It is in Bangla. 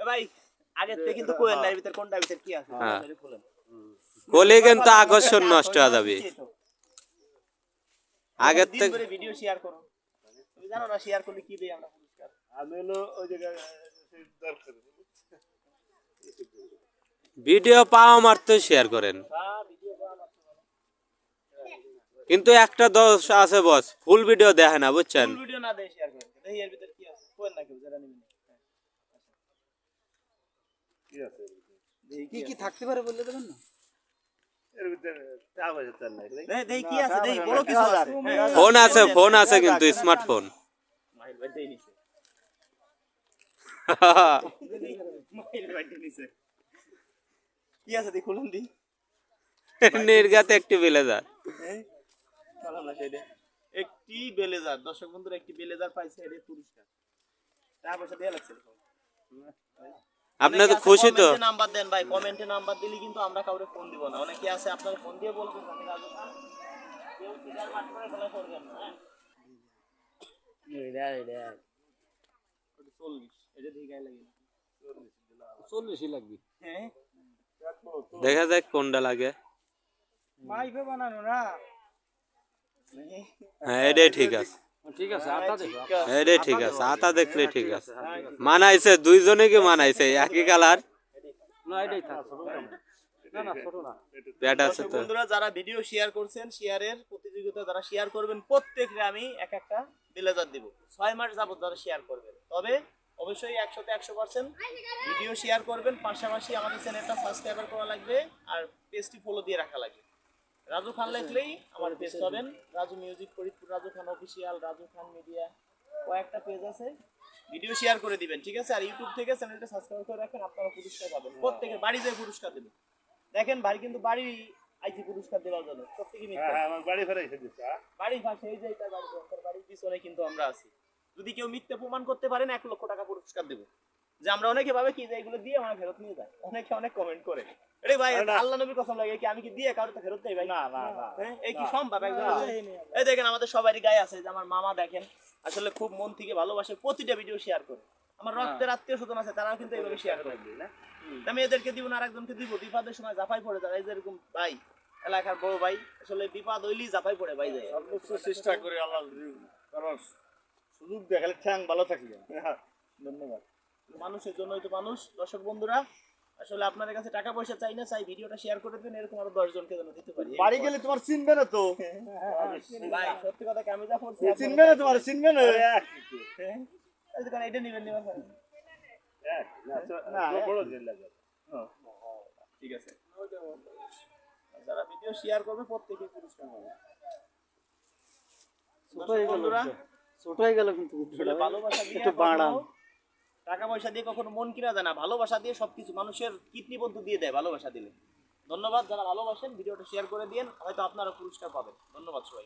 ভাই আগের থেকে কিন্তু কোয়েল নাই ভিতর কোনটা ভিতর কি আছে বলেন কোলে কিন্তু আকর্ষণ নষ্ট হয়ে যাবে আগের থেকে ভিডিও শেয়ার করো তুমি জানো না শেয়ার করলে কি দেই আমরা পুরস্কার আমি হলো ওই জায়গায় দরকার ভিডিও পাওয়া মাত্র শেয়ার করেন কিন্তু একটা দোষ আছে বস ফুল ভিডিও দেখে না বুঝছেন ফুল ভিডিও না দেই শেয়ার করেন দেখি এর ভিতর কি আছে কোয়েল না কেউ যারা নিবেন কি আছে কি কি থাকতে পারে বললে দেবেন না এর ভিতরে টাকা পয়সা চাল নাই দেই কি আছে দেই বড় কিছু আছে ফোন আছে কিন্তু স্মার্টফোন মাইল ভাই দেই নিছে মাইল ভাই দেই নিছে কি আছে দেই খুলুন দি নির্গাতে একটি ব্লেজার চলো না সেটা একটি বেলেজার দর্শক বন্ধুরা একটি বেলেজার পাইছে এর পুরস্কার টাকা পয়সা দেয়া লাগছে আপনি তো খুশি তো কমেন্টে নাম্বার দেন ভাই কমেন্টে নাম্বার দিলে কিন্তু আমরা কাউরে ফোন দিব না অনেকে আছে আপনারা ফোন দিয়ে বলবেন আমি রাজু খান কেউ সিগার মাঠ করে ফেলা করবেন না হ্যাঁ এটা 40 এটা দিয়ে গায় লাগে 40ই লাগবে হ্যাঁ দেখা যাক কোনটা লাগে মাইফে বানানো না হ্যাঁ এটাই ঠিক আছে ঠিক আছে আতা দেখো এটাই ঠিক আছে আতা দেখলে ঠিক আছে মানাইছে দুইজনে কি মানাইছে একই কালার না এটাই থাক না না ছোট না প্যাড আছে তো বন্ধুরা যারা ভিডিও শেয়ার করছেন শেয়ারের প্রতিযোগিতা যারা শেয়ার করবেন প্রত্যেকরে আমি এক একটা বেলেজার দিব 6 মাস যাবত যারা শেয়ার করবেন তবে অবশ্যই 100 তে 100% ভিডিও শেয়ার করবেন পাশাপাশি আমাদের চ্যানেলটা সাবস্ক্রাইব করা লাগবে আর পেজটি ফলো দিয়ে রাখা লাগবে রাজু খান লিখলেই আমার পেজ পাবেন রাজু মিউজিক ফরিদপুর রাজু খান অফিশিয়াল রাজু খান মিডিয়া কয়েকটা পেজ আছে ভিডিও শেয়ার করে দিবেন ঠিক আছে আর ইউটিউব থেকে চ্যানেলটা সাবস্ক্রাইব করে রাখেন আপনারা পুরস্কার পাবেন প্রত্যেকের বাড়ি যায় পুরস্কার দেবেন দেখেন ভাই কিন্তু বাড়ি আইছি পুরস্কার দেওয়ার জন্য প্রত্যেকে মিথ্যা হ্যাঁ আমার বাড়ি ফেরাইছে দিছে বাড়ি পাশে এই যে এটা বাড়ি তোর বাড়ির পিছনে কিন্তু আমরা আছি যদি কেউ মিথ্যা প্রমাণ করতে পারেন 1 লক্ষ টাকা পুরস্কার দেব যে আমরা অনেকে ভাবে কি যে এগুলো দিয়ে আমরা ফেরত নিয়ে যাই অনেকে অনেক কমেন্ট করে আরে ভাই আল্লাহ নবীর কসম লাগে কি আমি কি দিয়ে কারো তো ফেরত দেই ভাই না না না এই কি সম্ভব একজন এই দেখেন আমাদের সবারই গায়ে আছে যে আমার মামা দেখেন আসলে খুব মন থেকে ভালোবাসে প্রতিটা ভিডিও শেয়ার করে আমার রক্তের আত্মীয় স্বজন আছে তারাও কিন্তু এইভাবে শেয়ার করে না আমি এদেরকে দিব না আরেকজনকে দিব বিপদের সময় জাফাই পড়ে যায় এই যে এরকম ভাই এলাকার বড় ভাই আসলে বিপদ হইলি জাফাই পড়ে ভাই যায় সর্বোচ্চ চেষ্টা করে আল্লাহ কারণ সুযোগ দেখালে ঠ্যাং ভালো থাকবে ধন্যবাদ মানুষের জন্যই তো মানুষ দর্শক বন্ধুরা আসলে আপনাদের কাছে টাকা পয়সা চাই না চাই ভিডিওটা শেয়ার করে দেবেন এরকম আরো 10 জনকে যেন দিতে পারি বাড়ি গেলে তোমার চিনবে না তো ভাই সত্যি কথা কি আমি যা করছি চিনবে না তোমার চিনবে না এই দোকান এটা নেবেন নিবা না বড় জেল লাগে ঠিক আছে যারা ভিডিও শেয়ার করবে প্রত্যেককে পুরস্কার পাবে ছোট হয়ে গেল কিন্তু ভালোবাসা দিয়ে একটু বাড়ান টাকা পয়সা দিয়ে কখনো মন কিনা যায় না ভালোবাসা দিয়ে সবকিছু মানুষের কিডনি পর্যন্ত দিয়ে দেয় ভালোবাসা দিলে ধন্যবাদ যারা ভালোবাসেন ভিডিওটা শেয়ার করে দিন হয়তো আপনারা পুরস্কার পাবেন ধন্যবাদ সবাই